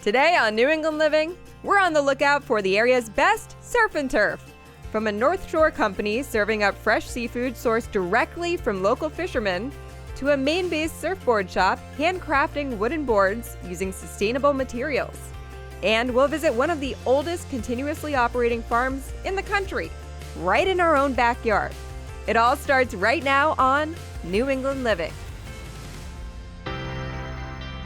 Today on New England Living, we're on the lookout for the area's best surf and turf. From a North Shore company serving up fresh seafood sourced directly from local fishermen, to a Maine-based surfboard shop handcrafting wooden boards using sustainable materials. And we'll visit one of the oldest continuously operating farms in the country, right in our own backyard. It all starts right now on New England Living.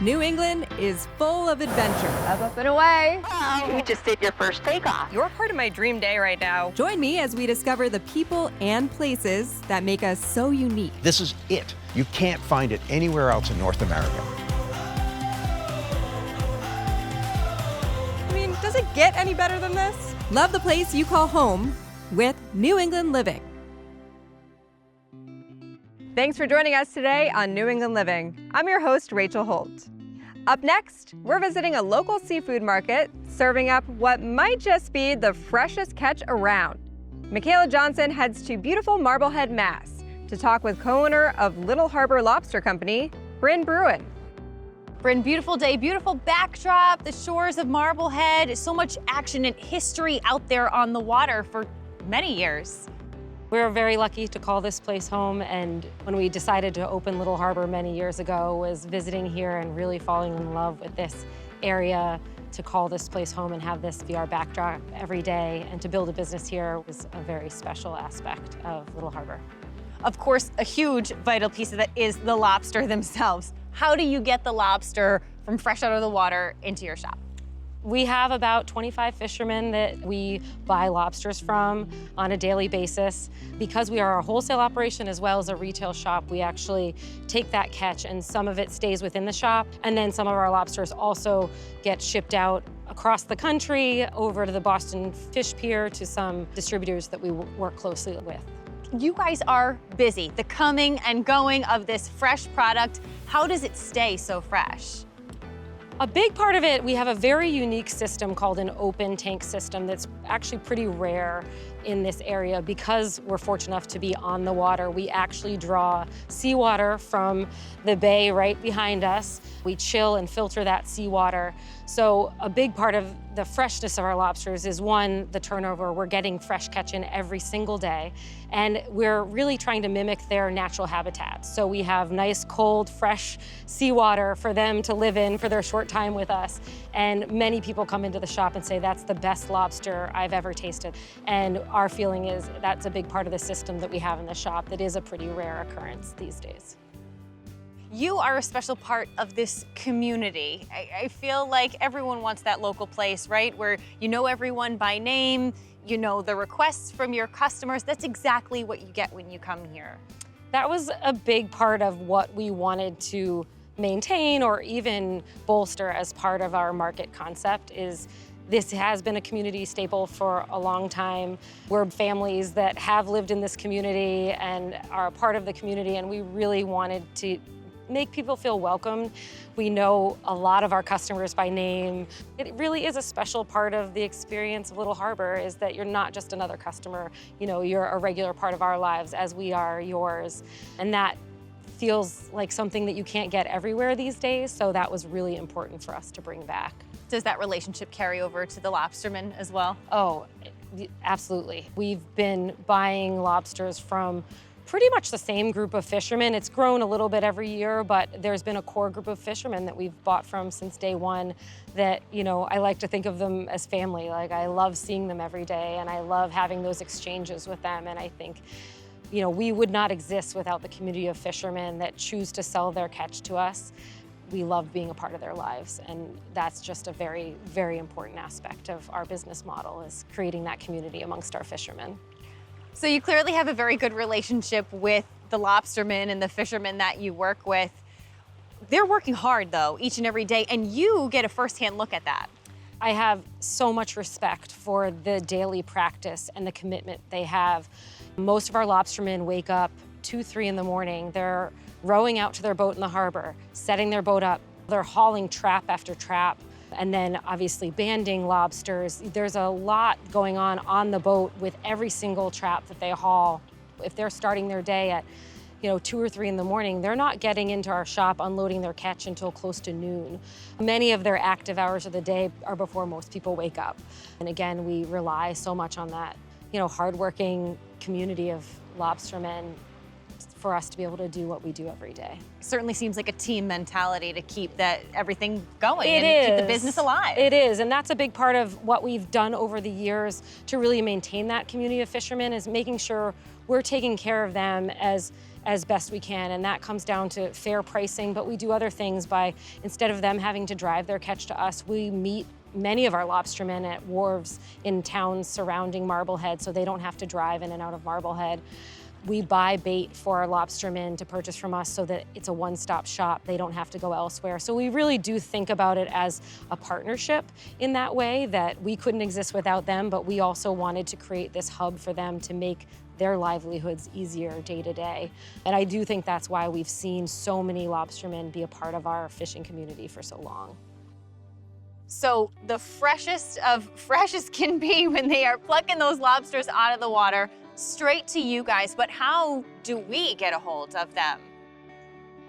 New England is full of adventure. Up and away. Oh, you just did your first takeoff. You're part of my dream day right now. Join me as we discover the people and places that make us so unique. This is it. You can't find it anywhere else in North America. I mean, does it get any better than this? Love the place you call home with New England Living. Thanks for joining us today on New England Living. I'm your host, Rachel Holt. Up next, we're visiting a local seafood market serving up what might just be the freshest catch around. Michaela Johnson heads to beautiful Marblehead, Mass. to talk with co-owner of Little Harbor Lobster Company, Bryn Bruin. Bryn, beautiful day, beautiful backdrop, the shores of Marblehead, so much action and history out there on the water for many years. We're very lucky to call this place home, and when we decided to open Little Harbor many years ago, was visiting here and really falling in love with this area. To call this place home and have this be our backdrop every day and to build a business here was a very special aspect of Little Harbor. Of course, a huge vital piece of that is the lobster themselves. How do you get the lobster from fresh out of the water into your shop? We have about 25 fishermen that we buy lobsters from on a daily basis. Because we are a wholesale operation as well as a retail shop, we actually take that catch and some of it stays within the shop, and then some of our lobsters also get shipped out across the country over to the Boston Fish Pier to some distributors that we work closely with. You guys are busy. The coming and going of this fresh product, how does it stay so fresh? A big part of it, we have a very unique system called an open tank system that's actually pretty rare in this area because we're fortunate enough to be on the water. We actually draw seawater from the bay right behind us. We chill and filter that seawater. So a big part of the freshness of our lobsters is, one, the turnover. We're getting fresh catch in every single day, and we're really trying to mimic their natural habitats. So we have nice, cold, fresh seawater for them to live in for their short time with us. And many people come into the shop and say, that's the best lobster I've ever tasted. And our feeling is that's a big part of the system that we have in the shop that is a pretty rare occurrence these days. You are a special part of this community. I feel like everyone wants that local place, right? Where you know everyone by name, you know the requests from your customers. That's exactly what you get when you come here. That was a big part of what we wanted to maintain or even bolster as part of our market concept. Is this has been a community staple for a long time. We're families that have lived in this community and are a part of the community, and we really wanted to make people feel welcomed. We know a lot of our customers by name. It really is a special part of the experience of Little Harbor, is that you're not just another customer, you know, you're a regular part of our lives as we are yours. And that feels like something that you can't get everywhere these days, so that was really important for us to bring back. Does that relationship carry over to the lobstermen as well? Oh, absolutely. We've been buying lobsters from pretty much the same group of fishermen. It's grown a little bit every year, but there's been a core group of fishermen that we've bought from since day one that, you know, I like to think of them as family. Like, I love seeing them every day, and I love having those exchanges with them. And I think, you know, we would not exist without the community of fishermen that choose to sell their catch to us. We love being a part of their lives, and that's just a very, very important aspect of our business model, is creating that community amongst our fishermen. So you clearly have a very good relationship with the lobstermen and the fishermen that you work with. They're working hard, though, each and every day, and you get a firsthand look at that. I have so much respect for the daily practice and the commitment they have. Most of our lobstermen wake up 2, 3 in the morning. They're rowing out to their boat in the harbor, setting their boat up. They're hauling trap after trap, and then obviously banding lobsters. There's a lot going on the boat with every single trap that they haul. If they're starting their day at 2 or 3 in the morning, they're not getting into our shop unloading their catch until close to noon. Many of their active hours of the day are before most people wake up. And again, we rely so much on that, hardworking community of lobstermen for us to be able to do what we do every day. Certainly seems like a team mentality to keep everything going It and keep is. the business alive. It is, and that's a big part of what we've done over the years to really maintain that community of fishermen, is making sure we're taking care of them as best we can, and that comes down to fair pricing, but we do other things by, instead of them having to drive their catch to us, we meet many of our lobstermen at wharves in towns surrounding Marblehead, so they don't have to drive in and out of Marblehead. We buy bait for our lobstermen to purchase from us so that it's a one-stop shop. They don't have to go elsewhere. So we really do think about it as a partnership in that way, that we couldn't exist without them, but we also wanted to create this hub for them to make their livelihoods easier day to day. And I do think that's why we've seen so many lobstermen be a part of our fishing community for so long. So the freshest of fresh as can be when they are plucking those lobsters out of the water, straight to you guys, but how do we get a hold of them?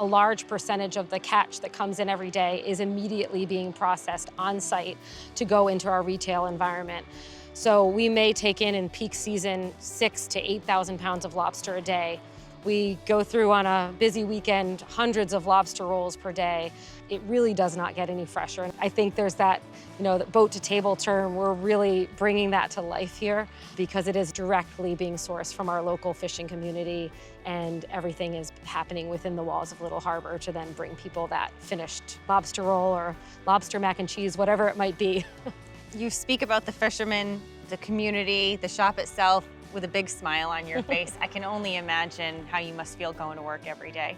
A large percentage of the catch that comes in every day is immediately being processed on site to go into our retail environment. So we may take in peak season 6,000 to 8,000 pounds of lobster a day. We go through on a busy weekend hundreds of lobster rolls per day. It really does not get any fresher. And I think there's that, that boat to table term. We're really bringing that to life here because it is directly being sourced from our local fishing community, and everything is happening within the walls of Little Harbor to then bring people that finished lobster roll or lobster mac and cheese, whatever it might be. You speak about the fishermen, the community, the shop itself with a big smile on your face. I can only imagine how you must feel going to work every day.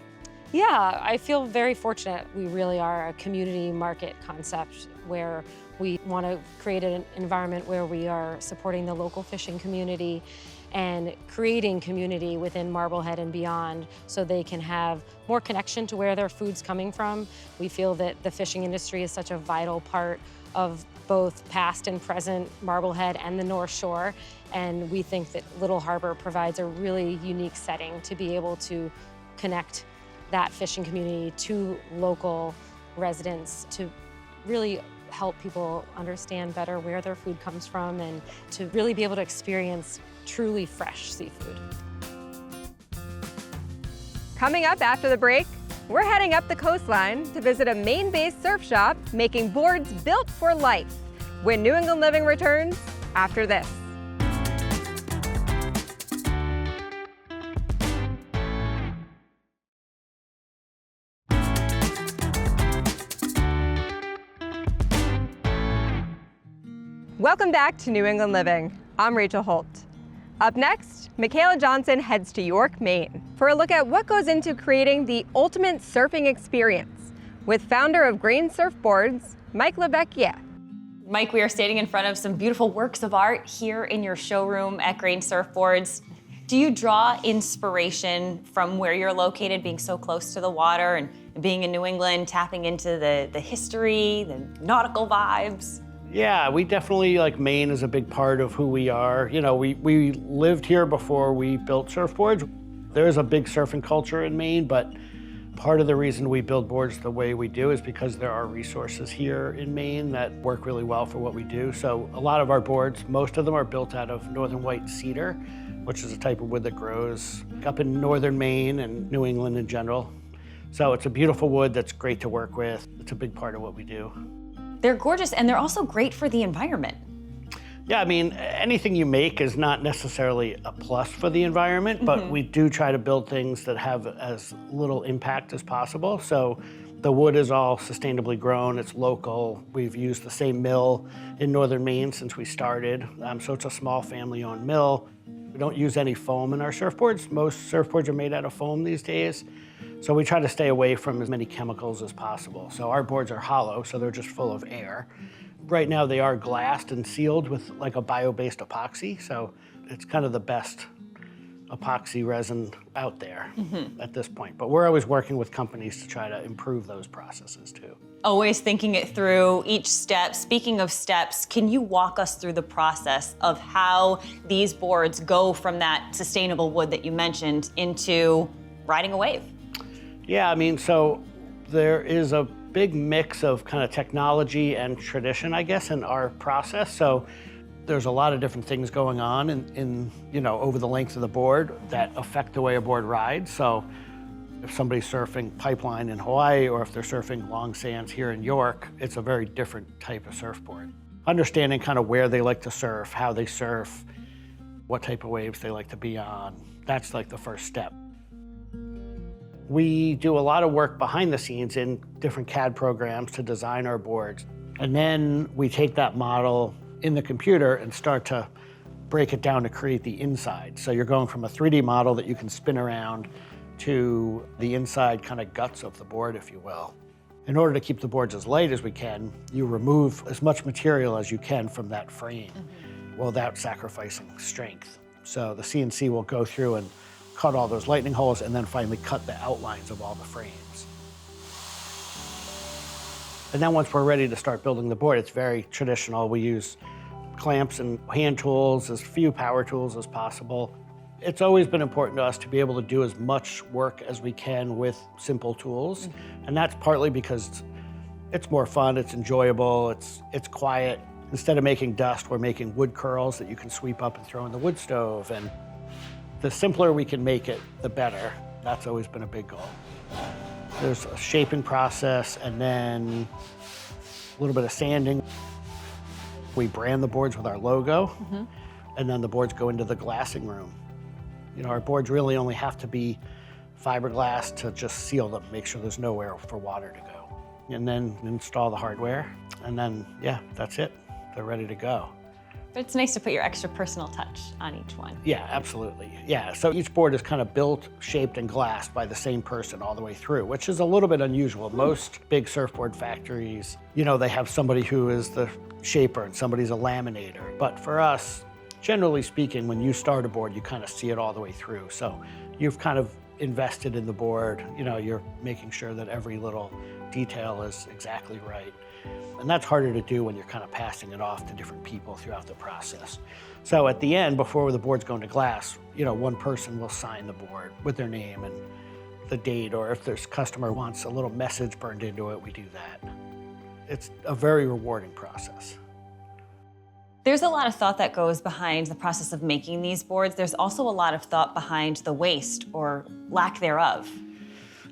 Yeah, I feel very fortunate. We really are a community market concept where we want to create an environment where we are supporting the local fishing community and creating community within Marblehead and beyond so they can have more connection to where their food's coming from. We feel that the fishing industry is such a vital part of both past and present Marblehead and the North Shore, and we think that Little Harbor provides a really unique setting to be able to connect that fishing community to local residents to really help people understand better where their food comes from and to really be able to experience truly fresh seafood. Coming up after the break, we're heading up the coastline to visit a Maine-based surf shop making boards built for life. When New England Living returns after this. Welcome back to New England Living. I'm Rachel Holt. Up next, Michaela Johnson heads to York, Maine for a look at what goes into creating the ultimate surfing experience with founder of Grain Surfboards, Mike LeVecchia. Mike, we are standing in front of some beautiful works of art here in your showroom at Grain Surfboards. Do you draw inspiration from where you're located, being so close to the water and being in New England, tapping into the history, the nautical vibes? Yeah, we definitely, Maine is a big part of who we are. We lived here before we built surfboards. There's a big surfing culture in Maine, but part of the reason we build boards the way we do is because there are resources here in Maine that work really well for what we do. So a lot of our boards, most of them are built out of northern white cedar, which is a type of wood that grows up in northern Maine and New England in general. So it's a beautiful wood that's great to work with. It's a big part of what we do. They're gorgeous, and they're also great for the environment. Yeah, anything you make is not necessarily a plus for the environment, but we do try to build things that have as little impact as possible. So the wood is all sustainably grown, it's local. We've used the same mill in northern Maine since we started, so it's a small family-owned mill. We don't use any foam in our surfboards. Most surfboards are made out of foam these days. So we try to stay away from as many chemicals as possible. So our boards are hollow, so they're just full of air. Right now they are glassed and sealed with a bio-based epoxy, so it's kind of the best epoxy resin out there at this point. But we're always working with companies to try to improve those processes too. Always thinking it through each step. Speaking of steps, can you walk us through the process of how these boards go from that sustainable wood that you mentioned into riding a wave? Yeah, I mean, so there is a big mix of kind of technology and tradition, I guess, in our process. So there's a lot of different things going on in over the length of the board that affect the way a board rides. So if somebody's surfing pipeline in Hawaii or if they're surfing long sands here in York, it's a very different type of surfboard. Understanding kind of where they like to surf, how they surf, what type of waves they like to be on, that's like the first step. We do a lot of work behind the scenes in different CAD programs to design our boards. And then we take that model in the computer and start to break it down to create the inside. So you're going from a 3D model that you can spin around to the inside kind of guts of the board, if you will. In order to keep the boards as light as we can, you remove as much material as you can from that frame without sacrificing strength. So the CNC will go through and cut all those lightning holes and then finally cut the outlines of all the frames. And then once we're ready to start building the board, it's very traditional. We use clamps and hand tools, as few power tools as possible. It's always been important to us to be able to do as much work as we can with simple tools. And that's partly because it's more fun, it's enjoyable, it's quiet. Instead of making dust, we're making wood curls that you can sweep up and throw in the wood stove. And the simpler we can make it, the better. That's always been a big goal. There's a shaping process and then a little bit of sanding. We brand the boards with our logo, and then the boards go into the glassing room. Our boards really only have to be fiberglass to just seal them, make sure there's nowhere for water to go. And then install the hardware, and then, yeah, that's it. They're ready to go. But it's nice to put your extra personal touch on each one. Yeah, absolutely. Yeah, so each board is kind of built, shaped, and glassed by the same person all the way through, which is a little bit unusual. Most big surfboard factories, they have somebody who is the shaper and somebody's a laminator. But for us, generally speaking, when you start a board, you kind of see it all the way through. So you've kind of invested in the board. You're making sure that every little detail is exactly right. And that's harder to do when you're kind of passing it off to different people throughout the process. So at the end, before the board's going to glass, one person will sign the board with their name and the date, or if there's customer wants a little message burned into it, we do that. It's a very rewarding process. There's a lot of thought that goes behind the process of making these boards. There's also a lot of thought behind the waste or lack thereof.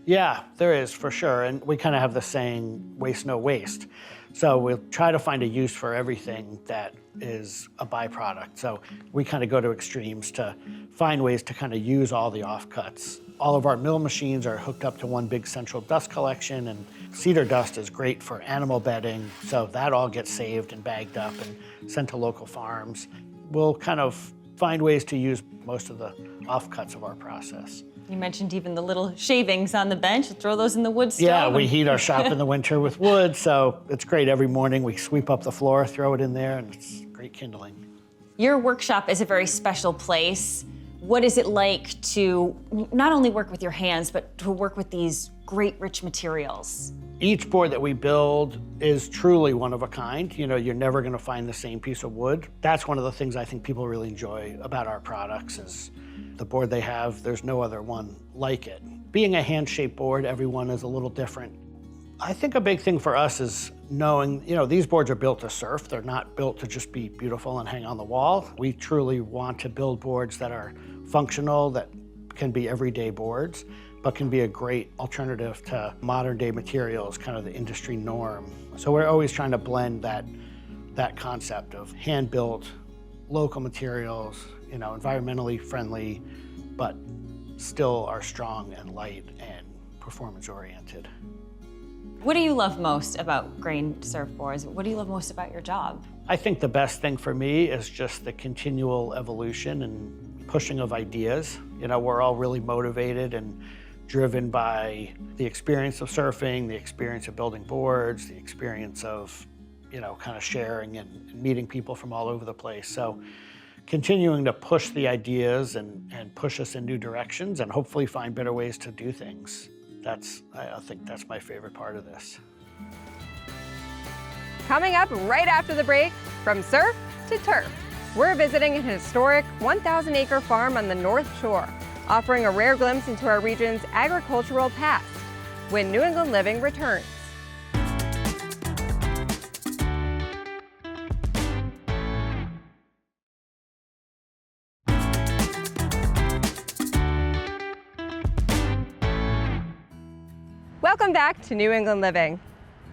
Yeah, there is for sure. And we kind of have the saying, waste no waste. So we'll try to find a use for everything that is a byproduct. So we kind of go to extremes to find ways to kind of use all the offcuts. All of our mill machines are hooked up to one big central dust collection, and cedar dust is great for animal bedding. So that all gets saved and bagged up and sent to local farms. We'll kind of find ways to use most of the offcuts of our process. You mentioned even the little shavings on the bench. Throw those in the wood stove. Yeah, we heat our shop in the winter with wood, so it's great. Every morning we sweep up the floor, throw it in there, and it's great kindling. Your workshop is a very special place. What is it like to not only work with your hands, but to work with these great, rich materials? Each board that we build is truly one of a kind. You're never going to find the same piece of wood. That's one of the things I think people really enjoy about our products is the board they have, there's no other one like it. Being a hand-shaped board, everyone is a little different. I think a big thing for us is knowing, these boards are built to surf. They're not built to just be beautiful and hang on the wall. We truly want to build boards that are functional, that can be everyday boards, but can be a great alternative to modern day materials, kind of the industry norm. So we're always trying to blend that concept of hand-built, local materials, environmentally friendly, but still are strong and light and performance-oriented. What do you love most about Grain surfboards? What do you love most about your job? I think the best thing for me is just the continual evolution and pushing of ideas. We're all really motivated and driven by the experience of surfing, the experience of building boards, the experience of, kind of sharing and meeting people from all over the place. So continuing to push the ideas and push us in new directions and hopefully find better ways to do things. I think that's my favorite part of this. Coming up right after the break, from surf to turf, we're visiting an historic 1,000-acre farm on the North Shore. offering a rare glimpse into our region's agricultural past when New England Living returns. Welcome back to New England Living.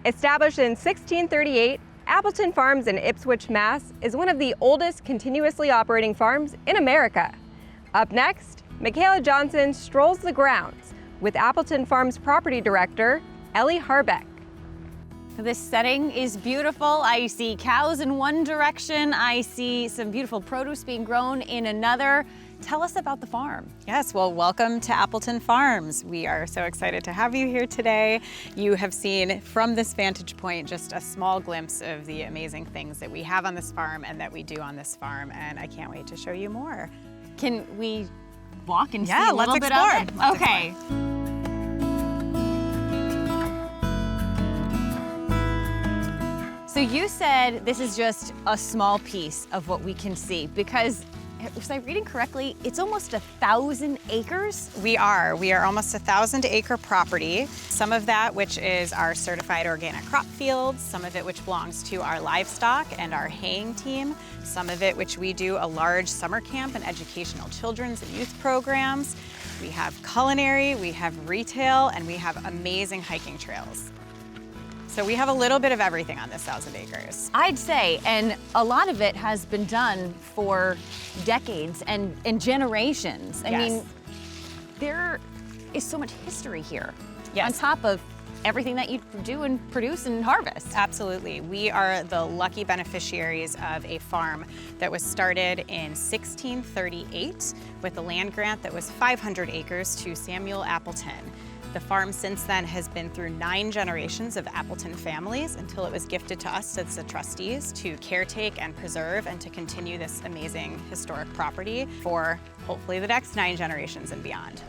Established in 1638, Appleton Farms in Ipswich, Mass. is one of the oldest continuously operating farms in America. Up next, Michaela Johnson strolls the grounds with Appleton Farms Property Director, Ellie Harbeck. This setting is beautiful. I see cows in one direction. I see some beautiful produce being grown in another. Tell us about the farm. Yes, well, welcome to Appleton Farms. We are so excited to have you here today. You have seen from this vantage point just a small glimpse of the amazing things that we have on this farm and that we do on this farm, and I can't wait to show you more. Can we walk and see Yeah, a little let's bit explore. of it? Let's Okay. So you said this is just a small piece of what we can see, because was I reading correctly? It's almost 1,000 acres? We are almost 1,000-acre property. Some of that which is our certified organic crop fields, some of it which belongs to our livestock and our haying team, some of it which we do a large summer camp and educational children's and youth programs. We have culinary, we have retail, and we have amazing hiking trails. So we have a little bit of everything on this 1,000 acres. I'd say, and a lot of it has been done for decades and generations. I mean, there is so much history here. Yes. On top of everything that you do and produce and harvest. Absolutely. We are the lucky beneficiaries of a farm that was started in 1638 with a land grant that was 500 acres to Samuel Appleton. The farm since then has been through 9 generations of Appleton families until it was gifted to us as the trustees to caretake and preserve and to continue this amazing historic property for hopefully the next 9 generations and beyond.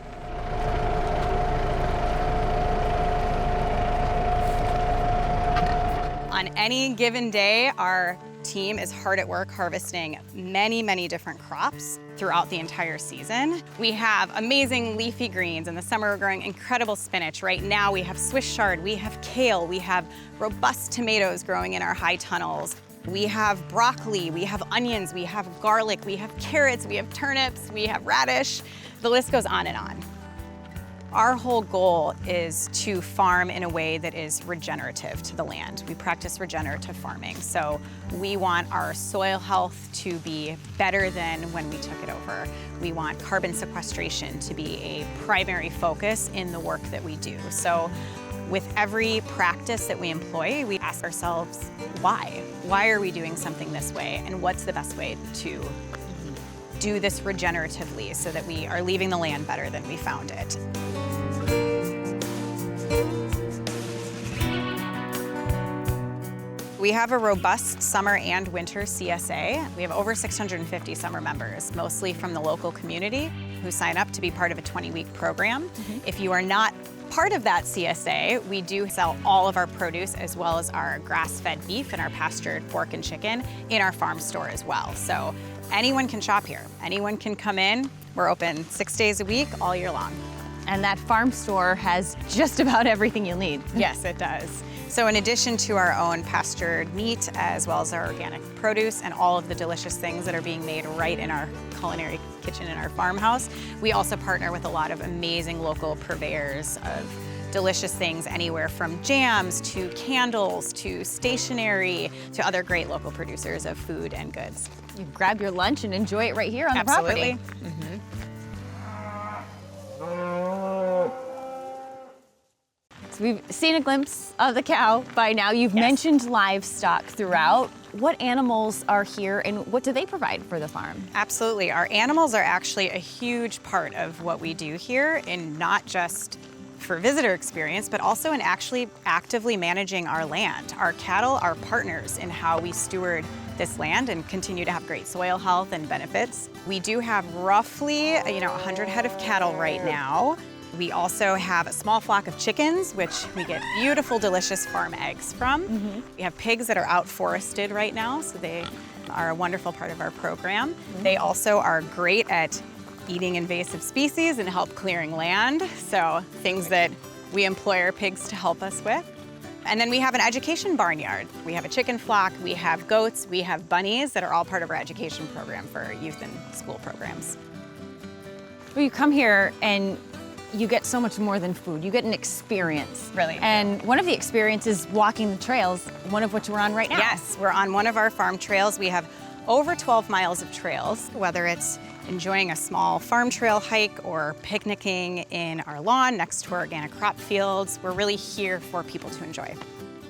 On any given day, our team is hard at work harvesting many, many different crops throughout the entire season. We have amazing leafy greens. In the summer, we're growing incredible spinach. Right now, we have Swiss chard, we have kale, we have robust tomatoes growing in our high tunnels. We have broccoli, we have onions, we have garlic, we have carrots, we have turnips, we have radish. The list goes on and on. Our whole goal is to farm in a way that is regenerative to the land. We practice regenerative farming, so we want our soil health to be better than when we took it over. We want carbon sequestration to be a primary focus in the work that we do. So with every practice that we employ, we ask ourselves, why? Why are we doing something this way? And what's the best way to do this regeneratively so that we are leaving the land better than we found it? We have a robust summer and winter CSA. We have over 650 summer members, mostly from the local community, who sign up to be part of a 20-week program. If you are not part of that CSA, we do sell all of our produce as well as our grass-fed beef and our pastured pork and chicken in our farm store as well. So anyone can shop here. Anyone can come in. We're open 6 days a week, all year long. And that farm store has just about everything you'll need. Yes, it does. So in addition to our own pastured meat, as well as our organic produce and all of the delicious things that are being made right in our culinary kitchen in our farmhouse, we also partner with a lot of amazing local purveyors of delicious things, anywhere from jams to candles to stationery to other great local producers of food and goods. You grab your lunch and enjoy it right here on Absolutely. the property. So we've seen a glimpse of the cow by now. You've mentioned livestock throughout. What animals are here and what do they provide for the farm? Absolutely. Our animals are actually a huge part of what we do here, in not just for visitor experience, but also in actually actively managing our land. Our cattle are partners in how we steward this land and continue to have great soil health and benefits. We do have roughly 100 head of cattle right now. We also have a small flock of chickens, which we get beautiful, delicious farm eggs from. We have pigs that are out forested right now, so they are a wonderful part of our program. They also are great at eating invasive species and help clearing land, so things that we employ our pigs to help us with. And then we have an education barnyard. We have a chicken flock, we have goats, we have bunnies that are all part of our education program for youth and school programs. Well, you come here and you get so much more than food. You get an experience. Really. And one of the experiences is walking the trails, one of which we're on right now. Yes, we're on one of our farm trails. We have over 12 miles of trails, whether it's enjoying a small farm trail hike or picnicking in our lawn next to our organic crop fields. We're really here for people to enjoy.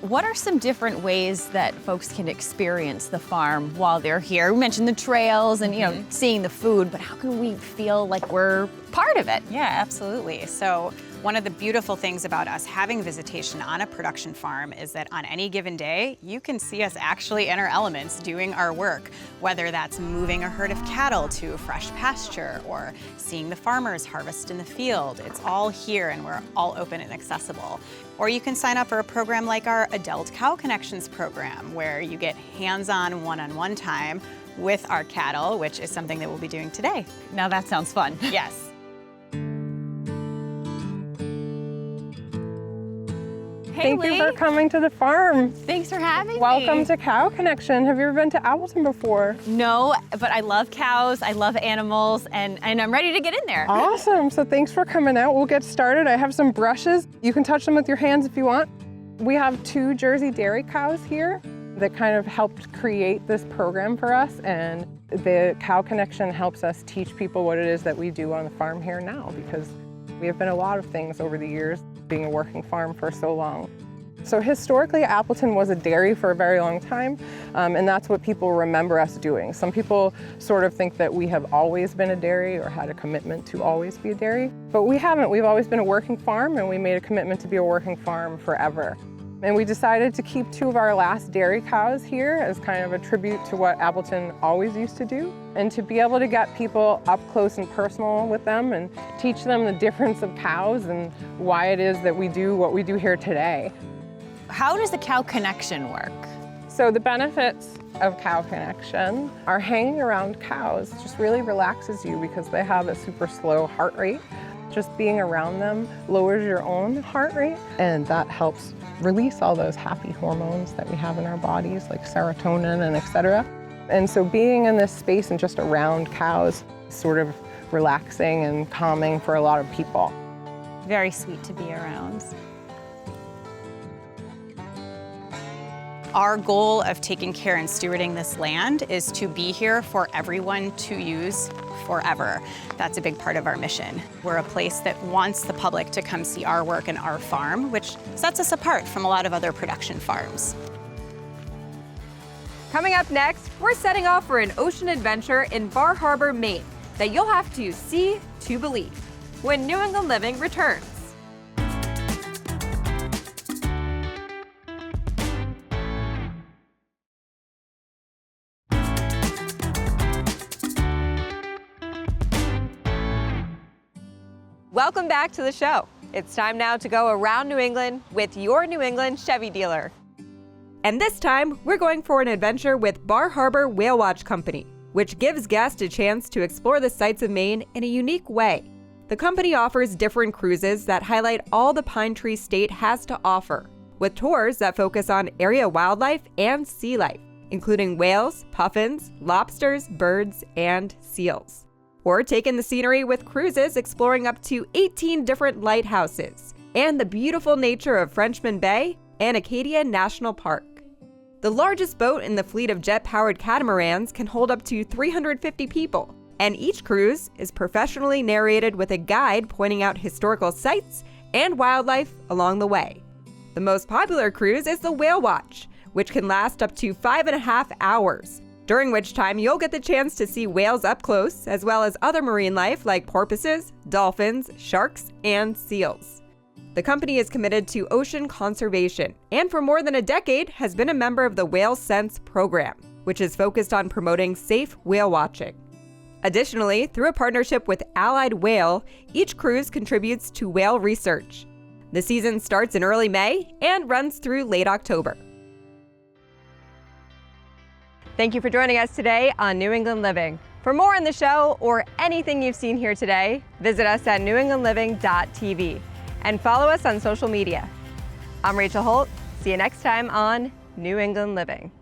What are some different ways that folks can experience the farm while they're here? We mentioned the trails and, you know, seeing the food, but how can we feel like we're part of it? Yeah, absolutely. So one of the beautiful things about us having visitation on a production farm is that on any given day, you can see us actually in our elements doing our work, whether that's moving a herd of cattle to fresh pasture or seeing the farmers harvest in the field. It's all here and we're all open and accessible. Or you can sign up for a program like our Adult Cow Connections program, where you get hands-on one-on-one time with our cattle, which is something that we'll be doing today. Now that sounds fun. Yes. Hey, Thank you for coming to the farm. Thanks for having me. Welcome to Cow Connection. Have you ever been to Appleton before? No, but I love cows, I love animals, and I'm ready to get in there. Awesome, so thanks for coming out. We'll get started. I have some brushes. You can touch them with your hands if you want. We have 2 Jersey dairy cows here that kind of helped create this program for us, and the Cow Connection helps us teach people what it is that we do on the farm here now, because we have been a lot of things over the years, being a working farm for so long. So historically, Appleton was a dairy for a very long time, and that's what people remember us doing. Some people sort of think that we have always been a dairy or had a commitment to always be a dairy, but we haven't. We've always been a working farm, and we made a commitment to be a working farm forever. And we decided to keep 2 of our last dairy cows here as kind of a tribute to what Appleton always used to do, and to be able to get people up close and personal with them and teach them the difference of cows and why it is that we do what we do here today. How does the Cow Connection work? So the benefits of Cow Connection are hanging around cows just really relaxes you because they have a super slow heart rate. Just being around them lowers your own heart rate, and that helps release all those happy hormones that we have in our bodies, like serotonin and etc. And so being in this space and just around cows is sort of relaxing and calming for a lot of people. Very sweet to be around. Our goal of taking care and stewarding this land is to be here for everyone to use forever. That's a big part of our mission. We're a place that wants the public to come see our work and our farm, which sets us apart from a lot of other production farms. Coming up next, we're setting off for an ocean adventure in Bar Harbor, Maine, that you'll have to see to believe when New England Living returns. Welcome back to the show. It's time now to go around New England with your New England Chevy dealer. And this time, we're going for an adventure with Bar Harbor Whale Watch Company, which gives guests a chance to explore the sights of Maine in a unique way. The company offers different cruises that highlight all the Pine Tree State has to offer, with tours that focus on area wildlife and sea life, including whales, puffins, lobsters, birds, and seals. Or take in the scenery with cruises exploring up to 18 different lighthouses and the beautiful nature of Frenchman Bay and Acadia National Park. The largest boat in the fleet of jet-powered catamarans can hold up to 350 people, and each cruise is professionally narrated with a guide pointing out historical sites and wildlife along the way. The most popular cruise is the Whale Watch, which can last up to 5.5 hours, during which time you'll get the chance to see whales up close, as well as other marine life like porpoises, dolphins, sharks, and seals. The company is committed to ocean conservation, and for more than a decade has been a member of the Whale Sense program, which is focused on promoting safe whale watching. Additionally, through a partnership with Allied Whale, each cruise contributes to whale research. The season starts in early May and runs through late October. Thank you for joining us today on New England Living. For more on the show or anything you've seen here today, visit us at newenglandliving.tv and follow us on social media. I'm Rachel Holt. See you next time on New England Living.